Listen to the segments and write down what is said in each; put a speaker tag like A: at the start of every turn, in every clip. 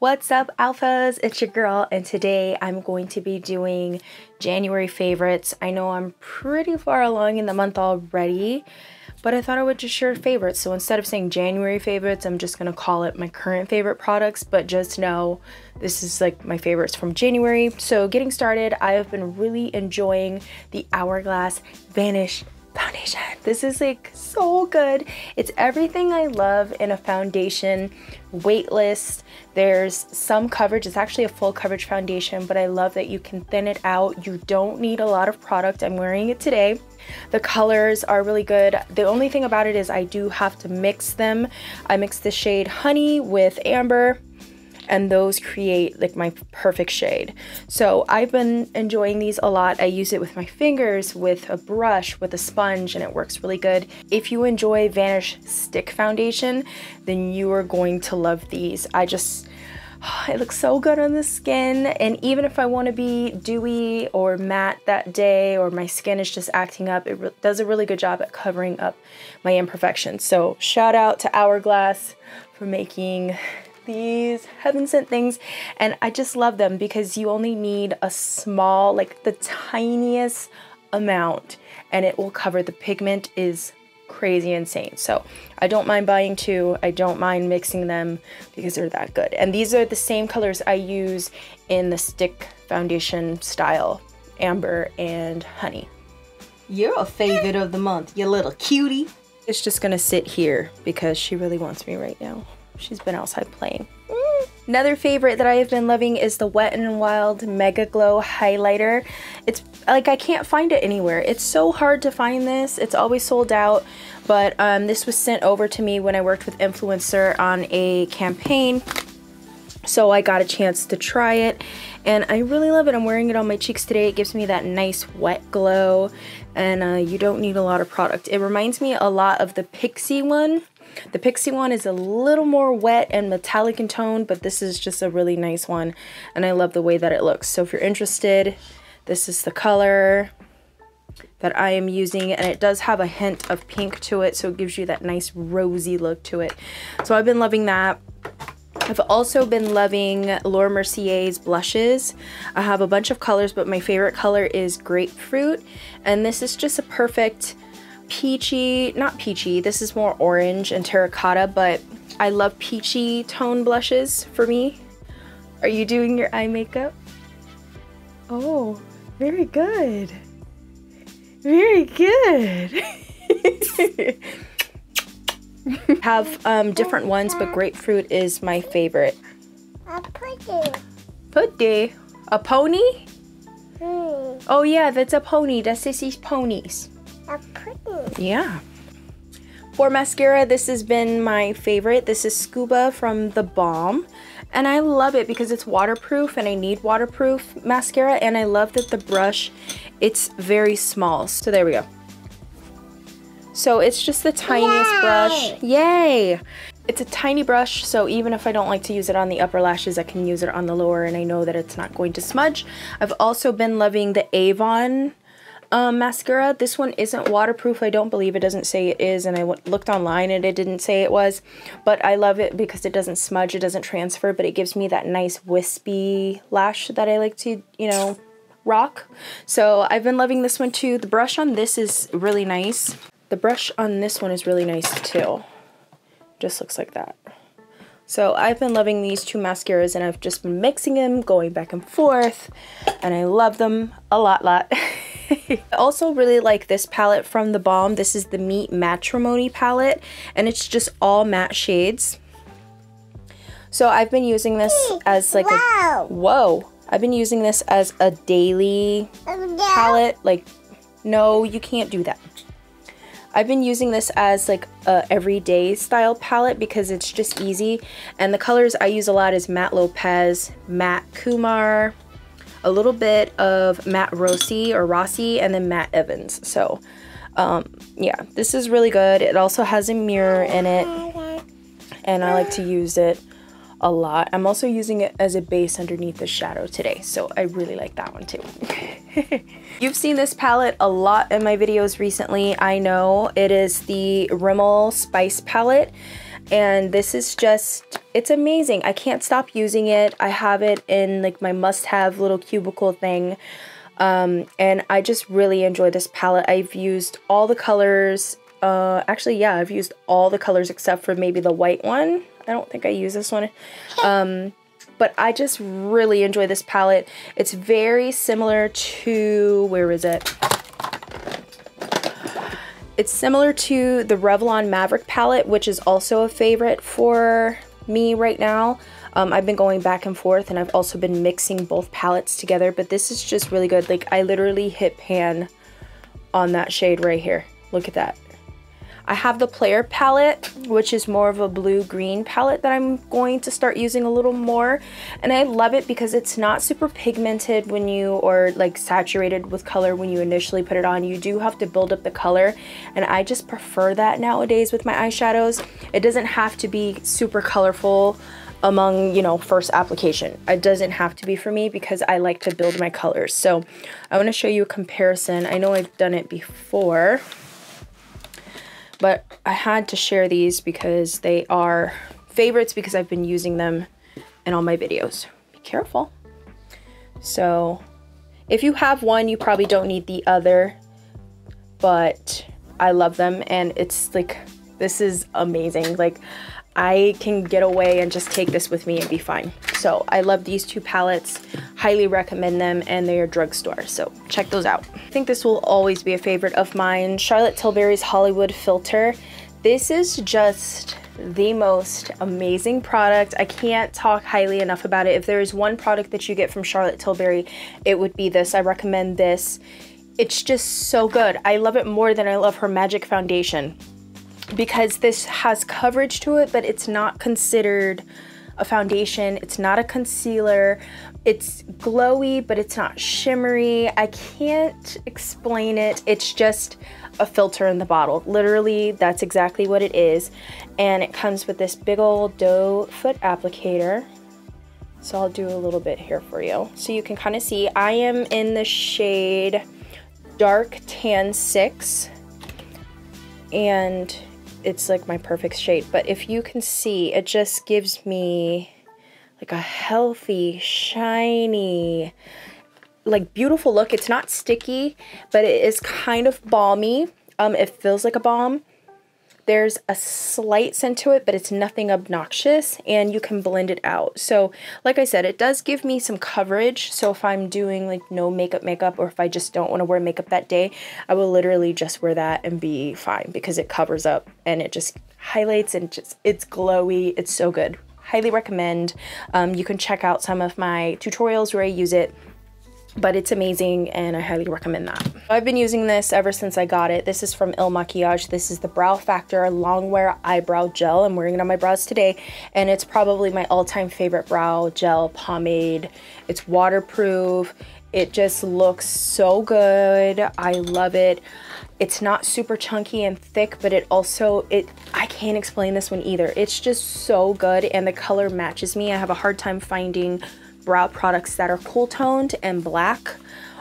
A: What's up, alphas? It's your girl, and today I'm going to be doing January favorites. I know I'm pretty far along in the month already, but I thought I would just share favorites. So instead of saying January favorites, I'm just gonna call it my current favorite products, but just know this is like my favorites from January. So getting started, I have been really enjoying the Hourglass Vanish foundation. This is like so good. It's everything I love in a foundation. Weightless, there's some coverage. It's actually a full coverage foundation, but I love that you can thin it out. You don't need a lot of product. I'm wearing it today. The colors are really good. The only thing about it is I do have to mix them. I mix the shade Honey with Amber, and those create like my perfect shade. So I've been enjoying these a lot. I use it with my fingers, with a brush, with a sponge, and it works really good. If you enjoy Vanish Stick Foundation, then you are going to love these. It looks so good on the skin, and even if I want to be dewy or matte that day, or my skin is just acting up, it does a really good job at covering up my imperfections. So shout out to Hourglass for making these heaven sent things, and I just love them because you only need a small, like the tiniest amount, and it will cover. The pigment is crazy insane. So I don't mind buying two. I don't mind mixing them because they're that good. And these are the same colors I use in the stick foundation style, Amber and Honey.
B: You're a favorite of the month, you little cutie.
A: It's just gonna sit here because she really wants me right now. She's been outside playing. Another favorite that I have been loving is the Wet n Wild Maxglow highlighter. It's like I can't find it anywhere. It's so hard to find this. It's always sold out, but this was sent over to me when I worked with Influencer on a campaign. So I got a chance to try it, and I really love it. I'm wearing it on my cheeks today. It gives me that nice wet glow, and you don't need a lot of product. It reminds me a lot of the Pixie one. The Pixie one is a little more wet and metallic in tone, but this is just a really nice one, and I love the way that it looks. So if you're interested, this is the color that I am using, and it does have a hint of pink to it, so it gives you that nice rosy look to it. So I've been loving that. I've also been loving Laura Mercier's blushes. I have a bunch of colors, but my favorite color is Grapefruit, and this is just a perfect peachy, not peachy, this is more orange and terracotta, but I love peachy tone blushes for me. Are you doing your eye makeup? Oh, very good. Very good. Have different ones, but Grapefruit is my favorite.
C: A putty.
A: Putty? A pony? Oh yeah, that's a pony. That's Sissy's ponies.
C: A putty.
A: Yeah. For mascara, this has been my favorite. This is Scuba from The Balm, and I love it because it's waterproof, and I need waterproof mascara, and I love that the brush, it's very small. So there we go. So it's just the tiniest brush. Yay! It's a tiny brush, so even if I don't like to use it on the upper lashes, I can use it on the lower, and I know that it's not going to smudge. I've also been loving the Avon mascara. This one isn't waterproof. I don't believe it. Doesn't say it is, and I looked online and it didn't say it was, but I love it because it doesn't smudge, it doesn't transfer, but it gives me that nice wispy lash that I like to, you know, rock. So I've been loving this one too. The brush on this is really nice. The brush on this one is really nice too. Just looks like that. So I've been loving these two mascaras, and I've just been mixing them, going back and forth, and I love them a lot. I also really like this palette from The Balm. This is the Meet Matrimony palette, and it's just all matte shades. So I've been using this as like I've been using this as a daily palette. Like, no, you can't do that. I've been using this as like a everyday style palette because it's just easy, and the colors I use a lot is Matte Lopez, Matte Kumar, a little bit of Matte Rossi, and then Matte Evans. So yeah, this is really good. It also has a mirror in it, and I like to use it a lot. I'm also using it as a base underneath the shadow today, so I really like that one too. You've seen this palette a lot in my videos recently. I know it is the Rimmel Spice palette, And this is just, it's amazing. I can't stop using it. I have it in like my must-have little cubicle thing. And I just really enjoy this palette. I've used all the colors. Actually, yeah, I've used all the colors except for maybe the white one. I don't think I use this one. But I just really enjoy this palette. It's very similar to, where is it? It's similar to the Revlon Maverick palette, which is also a favorite for me right now. I've been going back and forth, and I've also been mixing both palettes together, but this is just really good. Like, I literally hit pan on that shade right here. Look at that. I have the Player palette, which is more of a blue-green palette that I'm going to start using a little more. And I love it because it's not super pigmented when you, or like saturated with color when you initially put it on. You do have to build up the color, and I just prefer that nowadays with my eyeshadows. It doesn't have to be super colorful among, you know, first application. It doesn't have to be for me because I like to build my colors. So I want to show you a comparison. I know I've done it before, but I had to share these because they are favorites because I've been using them in all my videos. Be careful. So if you have one, you probably don't need the other, but I love them, and it's like, this is amazing. Like, I can get away and just take this with me and be fine. So I love these two palettes, highly recommend them, and they are drugstore, so check those out. I think this will always be a favorite of mine, Charlotte Tilbury's Hollywood Filter. This is just the most amazing product. I can't talk highly enough about it. If there is one product that you get from Charlotte Tilbury, it would be this. I recommend this. It's just so good. I love it more than I love her Magic Foundation, because this has coverage to it, but it's not considered a foundation. It's not a concealer. It's glowy, but it's not shimmery. I can't explain it. It's just a filter in the bottle. Literally, that's exactly what it is. And it comes with this big old doe foot applicator. So I'll do a little bit here for you, so you can kind of see. I am in the shade Dark Tan 6. And it's like my perfect shade, but if you can see, it just gives me like a healthy, shiny, like beautiful look. It's not sticky, but it is kind of balmy. It feels like a balm. There's a slight scent to it, but it's nothing obnoxious, and you can blend it out. So like I said, it does give me some coverage. So if I'm doing like no makeup, or if I just don't want to wear makeup that day, I will literally just wear that and be fine, because it covers up and it just highlights, and just, it's glowy. It's so good. Highly recommend. You can check out some of my tutorials where I use it, but it's amazing, and I highly recommend that. I've been using this ever since I got it. This is from Il Makiage. This is the Brow Factor Longwear Eyebrow Gel. I'm wearing it on my brows today, and it's probably my all-time favorite brow gel pomade. It's waterproof. It just looks so good. I love it. It's not super chunky and thick, but it also, I can't explain this one either. It's just so good, and the color matches me. I have a hard time finding brow products that are cool toned and black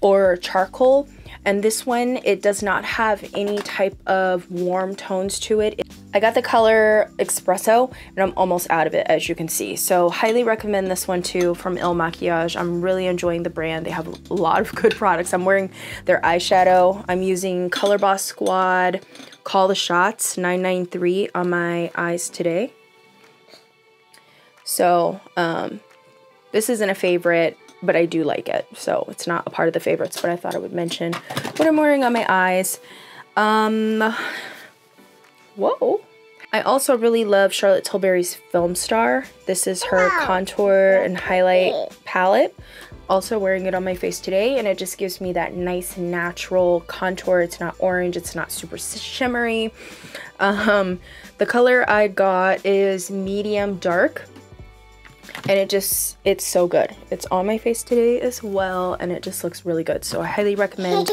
A: or charcoal, and this one, it does not have any type of warm tones to it. I got the color Espresso, and I'm almost out of it, as you can see. So highly recommend this one too, from Il Makiage. I'm really enjoying the brand. They have a lot of good products. I'm wearing their eyeshadow. I'm using Color Boss Squad Call the Shots 993 on my eyes today. So this isn't a favorite, but I do like it. So it's not a part of the favorites, but I thought I would mention what I'm wearing on my eyes. Whoa. I also really love Charlotte Tilbury's Filmstar. This is her contour and highlight palette. Also wearing it on my face today, and it just gives me that nice natural contour. It's not orange, it's not super shimmery. The color I got is medium dark. And it's so good. It's on my face today as well, and it just looks really good. So I highly recommend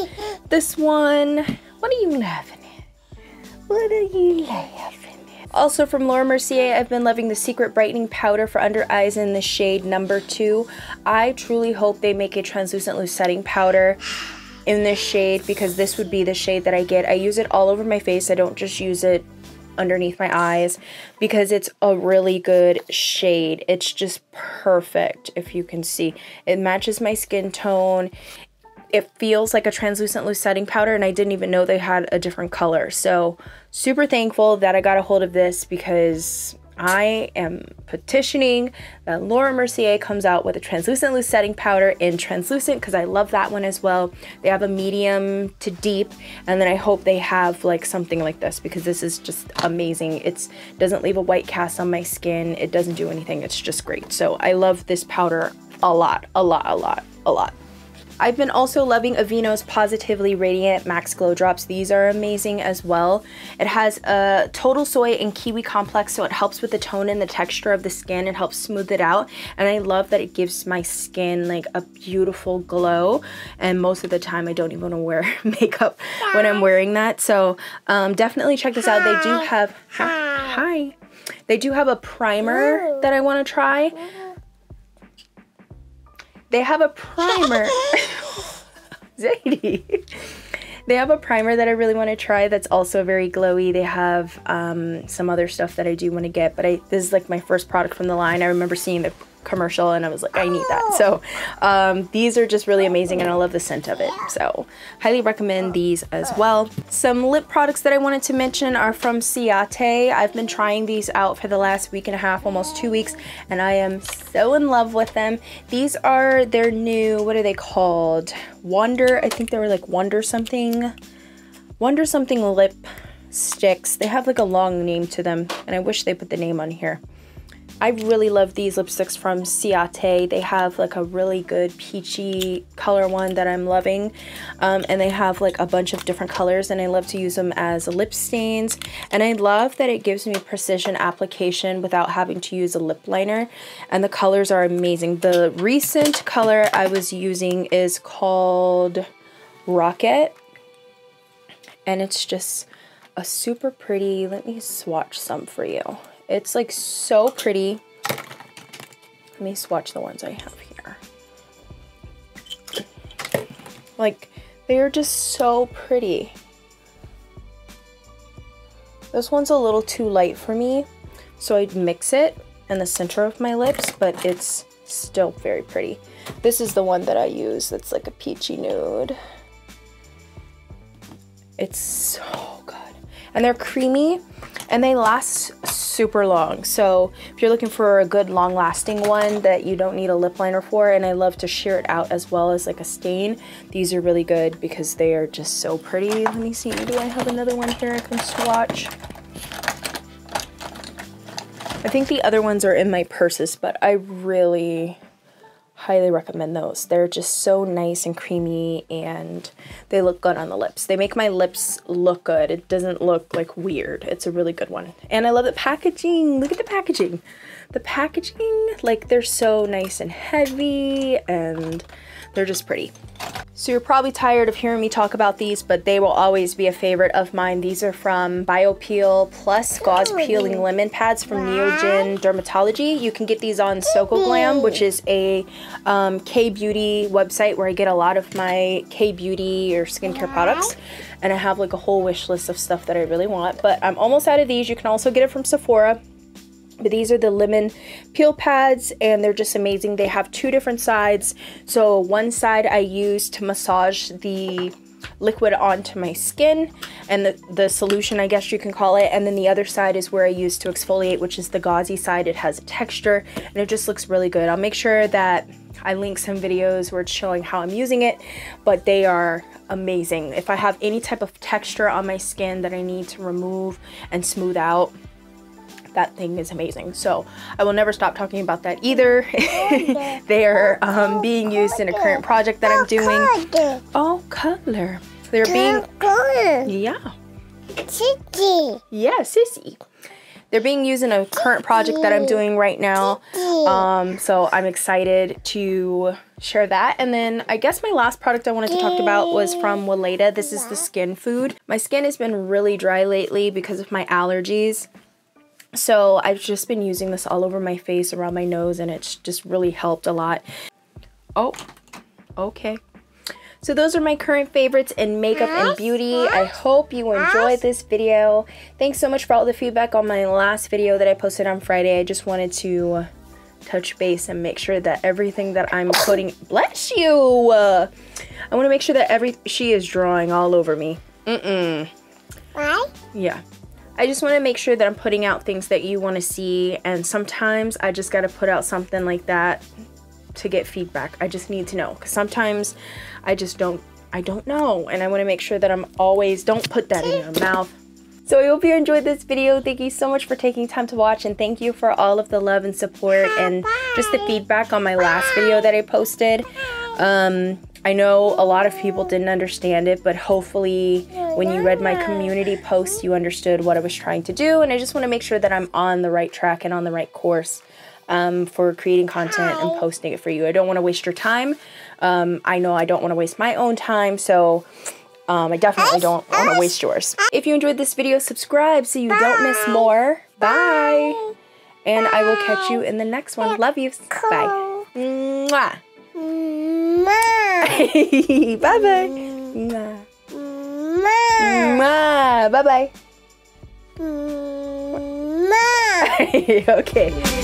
A: this one. What are you laughing at? What are you laughing at? Also from Laura Mercier, I've been loving the Secret Brightening Powder for under eyes in the shade number 2. I truly hope they make a translucent loose setting powder in this shade, because this would be the shade that I get. I use it all over my face. I don't just use it underneath my eyes because it's a really good shade. It's just perfect. If you can see, it matches my skin tone. It feels like a translucent loose setting powder, and I didn't even know they had a different color. So super thankful that I got a hold of this because I am petitioning that Laura Mercier comes out with a translucent loose setting powder in translucent, because I love that one as well. They have a medium to deep, and then I hope they have like something like this, because this is just amazing. It doesn't leave a white cast on my skin. It doesn't do anything. It's just great. So I love this powder a lot, a lot, a lot, a lot. I've been also loving Aveeno's Positively Radiant Max Glow Drops. These are amazing as well. It has a total soy and kiwi complex, so it helps with the tone and the texture of the skin. It helps smooth it out, and I love that it gives my skin like a beautiful glow, and most of the time I don't even want to wear makeup when I'm wearing that. So definitely check this out. They do have, hi. They do have a primer that I want to try. They have a primer. Zadie. They have a primer that I really want to try that's also very glowy. They have some other stuff that I do want to get, but this is like my first product from the line. I remember seeing the commercial and I was like, I need that. So these are just really amazing, and I love the scent of it. So highly recommend these as well. Some lip products that I wanted to mention are from Ciate. I've been trying these out for the last week and a half, almost 2 weeks, and I am so in love with them. These are their new, what are they called? Wonder, I think they were like Wonder something lip sticks. They have like a long name to them, and I wish they put the name on here. I really love these lipsticks from Ciate. They have like a really good peachy color one that I'm loving. And they have like a bunch of different colors, and I love to use them as lip stains. And I love that it gives me precision application without having to use a lip liner. And the colors are amazing. The recent color I was using is called Rocket. And it's just a super pretty, let me swatch some for you. It's like so pretty. Let me swatch the ones I have here. Like, they are just so pretty. This one's a little too light for me, so I'd mix it in the center of my lips, but it's still very pretty. This is the one that I use that's like a peachy nude. It's so good. And they're creamy, and they last super long. So if you're looking for a good long-lasting one that you don't need a lip liner for, and I love to sheer it out as well as like a stain, these are really good because they are just so pretty. Let me see, do I have another one here I can swatch? I think the other ones are in my purses, but I really highly recommend those. They're just so nice and creamy, and they look good on the lips. They make my lips look good. It doesn't look like weird. It's a really good one. And I love the packaging. Look at the packaging. The packaging, like, they're so nice and heavy, and they're just pretty. So you're probably tired of hearing me talk about these, but they will always be a favorite of mine. These are from BioPeel Plus Gauze Peeling Lemon Pads from Neogen Dermatology. You can get these on SocoGlam, which is a K-beauty website where I get a lot of my K-beauty or skincare products. And I have like a whole wish list of stuff that I really want. But I'm almost out of these. You can also get it from Sephora. But these are the lemon peel pads, and they're just amazing. They have two different sides. So one side I use to massage the liquid onto my skin, and the solution, I guess you can call it. And then the other side is where I use to exfoliate, which is the gauzy side. It has a texture, and it just looks really good. I'll make sure that I link some videos where it's showing how I'm using it, but they are amazing. If I have any type of texture on my skin that I need to remove and smooth out, that thing is amazing. So I will never stop talking about that either. They are being used in a current project that I'm doing. Oh, color. They're being, yeah.
C: Sissy.
A: Yeah, sissy. They're being used in a current project that I'm doing right now. So I'm excited to share that. And then I guess my last product I wanted to talk about was from Weleda. This is the Skin Food. My skin has been really dry lately because of my allergies. So I've just been using this all over my face, around my nose, and it's just really helped a lot. Oh, okay. So those are my current favorites in makeup and beauty. I hope you enjoyed this video. Thanks so much for all the feedback on my last video that I posted on Friday. I just wanted to touch base and make sure that everything that I'm putting, bless you, I want to make sure that she is drawing all over me.
C: Why?
A: Yeah. I just want to make sure that I'm putting out things that you want to see, and sometimes I just got to put out something like that to get feedback. I just need to know, because sometimes I don't know, and I want to make sure that I'm always, don't put that in your mouth. So I hope you enjoyed this video. Thank you so much for taking time to watch, and thank you for all of the love and support and just the feedback on my last video that I posted. I know a lot of people didn't understand it, but hopefully when you read my community post, you understood what I was trying to do, and I just want to make sure that I'm on the right track and on the right course for creating content and posting it for you. I don't want to waste your time. I know I don't want to waste my own time, so I definitely don't want to waste yours. If you enjoyed this video, subscribe so you don't miss more. Bye! And I will catch you in the next one. Love you. Bye. Mwah. Bye-bye. Mwah. Mwah. Bye-bye. Okay.